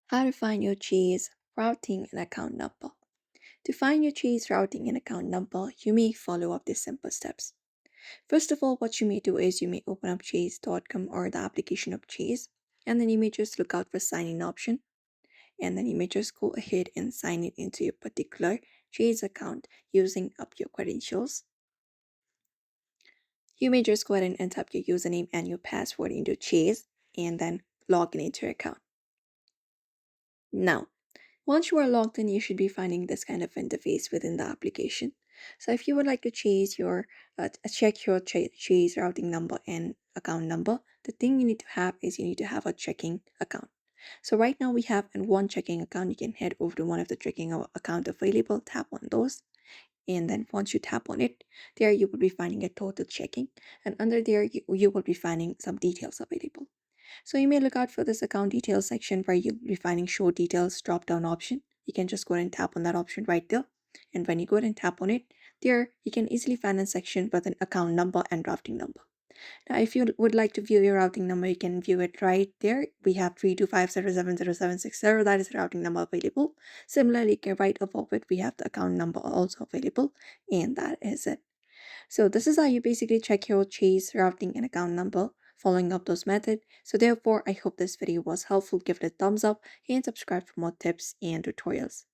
How to find your Chase routing and account number. To find your Chase routing and account number, you may follow up these simple steps. First of all, what you may do is you may open up chase.com or the application of Chase, and then you may just look out for sign in option, and then you may just go ahead and sign it into your particular Chase account using up your credentials. You may just go ahead and enter up your username and your password into Chase and then log in into your account. Now, once you are logged in, you should be finding this kind of interface within the application. So if you would like to check your Chase routing number and account number, the thing you need to have is you need to have a checking account. So right now we have in one checking account. You can head over to one of the checking account available, tap on those, and then once you tap on it, there you will be finding a total checking, and under there you will be finding some details available. So you may look out for this account details section where you'll be finding show details drop down option. You can just go ahead and tap on that option right there. And when you go ahead and tap on it, there you can easily find a section with an account number and routing number. Now, if you would like to view your routing number, you can view it right there. We have 325070760. That is the routing number available. Similarly, right above it, we have the account number also available, and that is it. So this is how you basically check your Chase routing and account number following up those methods. So therefore, I hope this video was helpful. Give it a thumbs up and subscribe for more tips and tutorials.